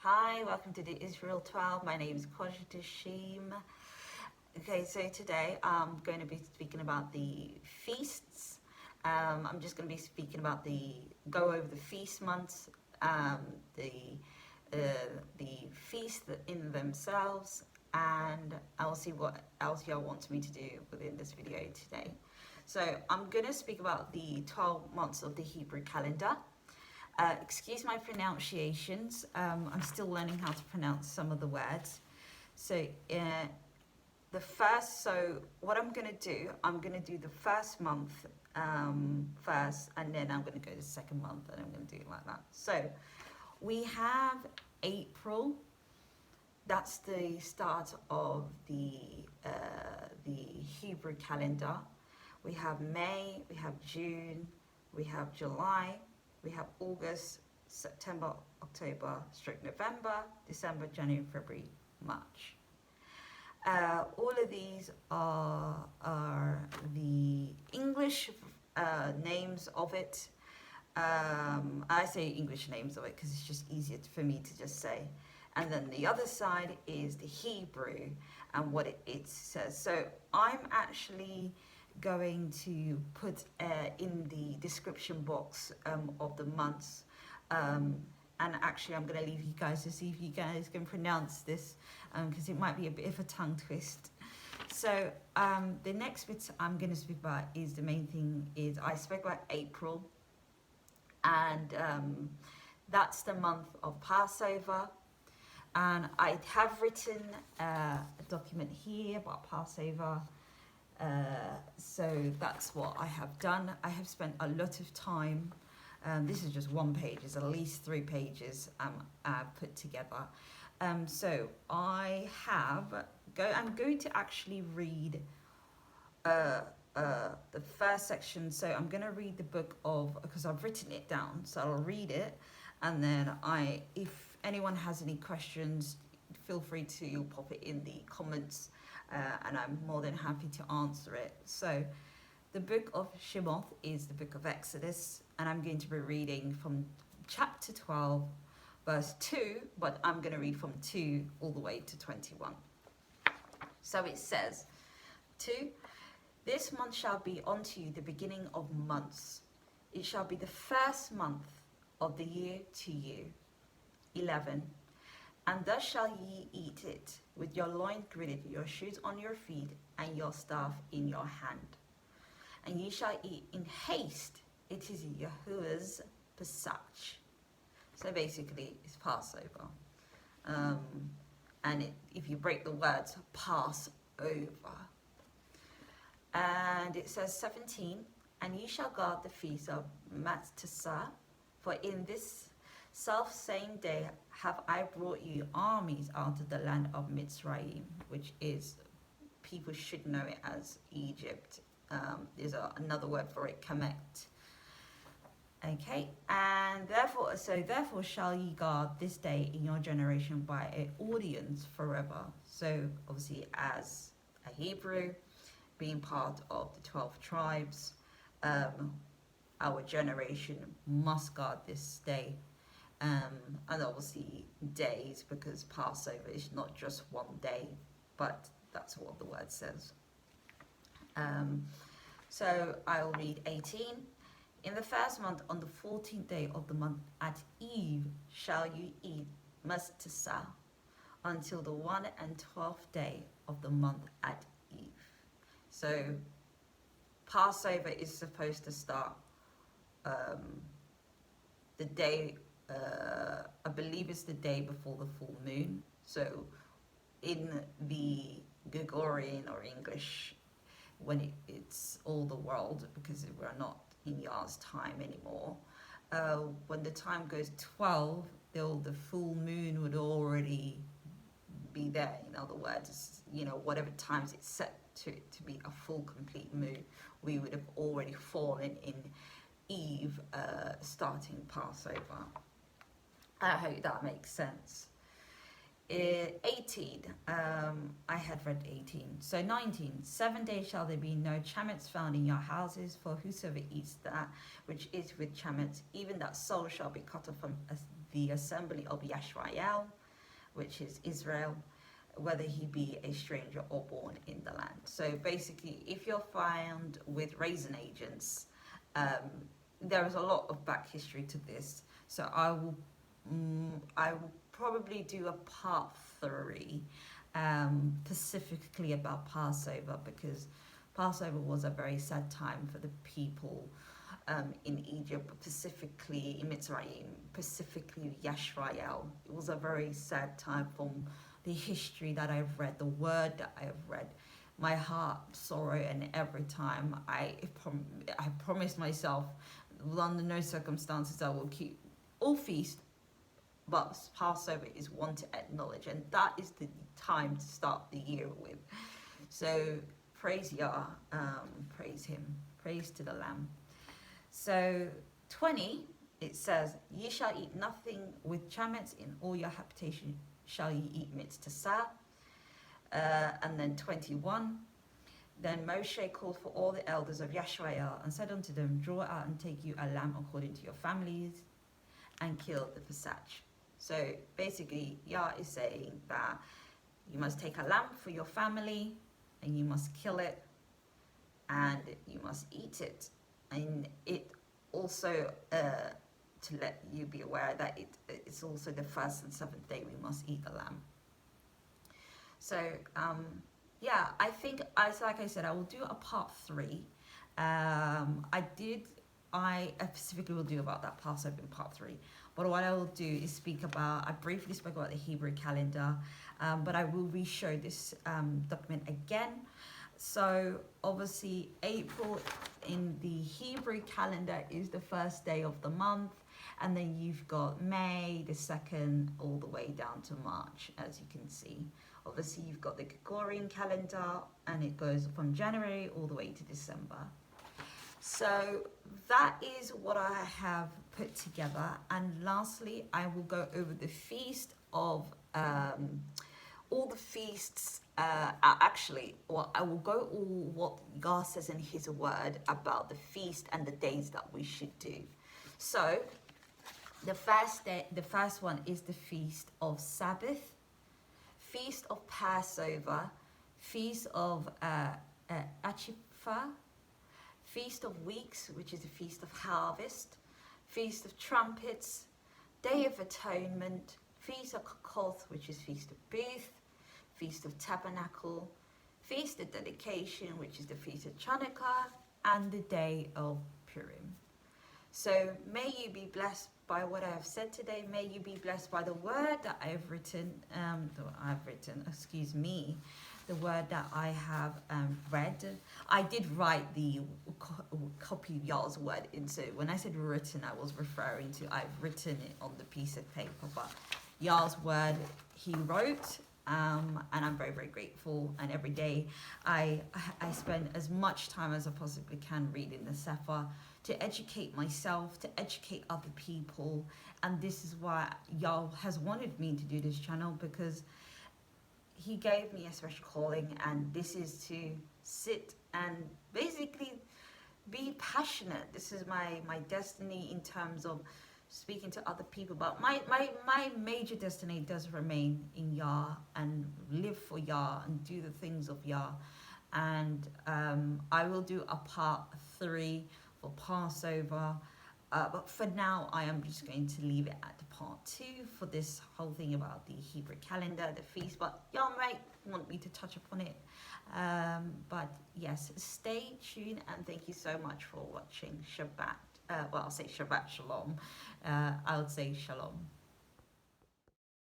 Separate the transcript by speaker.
Speaker 1: Hi, welcome to the Israel 12. My name is Decemeber. Okay, so today I'm going to be speaking about the feasts. I'm just going to be speaking about go over the feast months, the feast in themselves, and I'll see what else y'all want me to do within this video today. So I'm going to speak about the 12 months of the Hebrew calendar. Excuse my pronunciations. I'm still learning how to pronounce some of the words. So what I'm going to do the first month first, and then I'm going to go to the second month, and I'm going to do it like that. So we have April. That's the start of the Hebrew calendar. We have May, we have June, we have July, we have August, September, October, November, December, January, February, March. All of these are the English names of it. I say English names of it because it's just easier for me to just say. And then the other side is the Hebrew and what it says. So I'm actually going to put in the description box of the months, and actually I'm going to leave you guys to see if you guys can pronounce this, because it might be a bit of a tongue twist. So the next bit I'm going to speak about is the main thing is I spoke about April, and that's the month of Passover. And I have written a document here about Passover. So that's what I have done. I have spent a lot of time. This is just one page. It's at least 3 pages put together. So I'm going to actually read the first section. So I'm going to read the book because I've written it down. So I'll read it, and then if anyone has any questions, feel free to pop it in the comments. And I'm more than happy to answer it. So the book of Shemot is the book of Exodus, and I'm going to be reading from chapter 12, verse 2, but I'm going to read from 2 all the way to 21. So it says, 2, this month shall be unto you the beginning of months. It shall be the first month of the year to you. 11, and thus shall ye eat it, with your loins girded, your shoes on your feet, and your staff in your hand. And ye shall eat in haste. It is Yahuwah's Pesach. So basically, it's Passover. If you break the words, pass over. And it says 17, and ye shall guard the feast of Matzah, for in this self-same day have I brought you armies out of the land of Mitzrayim, which is, people should know it as Egypt. There's another word for it, Kemet. Okay, and therefore shall ye guard this day in your generation by an audience forever. So obviously, as a Hebrew, being part of the 12 tribes, our generation must guard this day. And obviously days, because Passover is not just one day, but that's what the word says. So I'll read 18. In the first month, on the 14th day of the month at eve, shall you eat Matzah until the 12th day of the month at eve. So Passover is supposed to start the day, I believe it's the day before the full moon. So in the Gregorian or English, when it's all the world, because we're not in Yah's time anymore, when the time goes 12, the full moon would already be there. In other words, whatever times it's set to be a full complete moon, we would have already fallen in Eve, starting Passover. I hope that makes sense. 18, I had read 18. So 19, 7 days shall there be no chametz found in your houses, for whosoever eats that which is with chametz, even that soul shall be cut off from the assembly of Yisrael, which is Israel, whether he be a stranger or born in the land. So basically, if you're found with raisin agents, there is a lot of back history to this. So I will probably do a part 3, specifically about Passover, because Passover was a very sad time for the people in Egypt, but specifically in Mitzrayim, specifically Yisrael. It was a very sad time from the history that I've read, the word that I have read. My heart sorrow, and every time I promised myself, under no circumstances I will keep all feast, but Passover is one to acknowledge, and that is the time to start the year with. So praise Yah, praise Him, praise to the Lamb. So 20, it says, ye shall eat nothing with chametz, in all your habitation shall ye eat mitzvah. And then 21, then Moshe called for all the elders of Yisrael and said unto them, draw out and take you a lamb according to your families, and kill the Pesach. So basically, Yah is saying that you must take a lamb for your family, and you must kill it, and you must eat it. And it also, to let you be aware that it's also the first and seventh day we must eat the lamb. So, yeah, I think, like I said, I will do a part 3. I specifically will do about that Passover in part 3. But what I will do is I briefly spoke about the Hebrew calendar, but I will re-show this document again. So obviously April in the Hebrew calendar is the first day of the month, and then you've got May the 2nd all the way down to March, as you can see. Obviously you've got the Gregorian calendar, and it goes from January all the way to December. So that is what I have put together. And lastly, I will go over the feast of all the feasts. I will go all what God says in His Word about the feast and the days that we should do. So the first one is the feast of Sabbath, feast of Passover, feast of Achifah, Feast of Weeks, which is the Feast of Harvest, Feast of Trumpets, Day of Atonement, Feast of Kokoth, which is Feast of Booth, Feast of Tabernacle, Feast of Dedication, which is the Feast of Chanukah, and the Day of Purim. So may you be blessed by what I have said today. May you be blessed by the word that I have written, the word that I have read. I did write the copy of Yah's word in, so when I said written, I was referring to I've written it on the piece of paper, but Yah's word He wrote, and I'm very, very grateful. And every day I spend as much time as I possibly can reading the Sefer to educate myself, to educate other people. And this is why Yah has wanted me to do this channel, because He gave me a special calling, and this is to sit and basically be passionate. This is my destiny in terms of speaking to other people. But my major destiny does remain in Yah, and live for Yah and do the things of Yah. And I will do a part 3 for Passover. But for now, I am just going to leave it at the part 2 for this whole thing about the Hebrew calendar, the feast. But y'all might want me to touch upon it. But yes, stay tuned, and thank you so much for watching. Shabbat. I'll say Shabbat Shalom. I would say Shalom.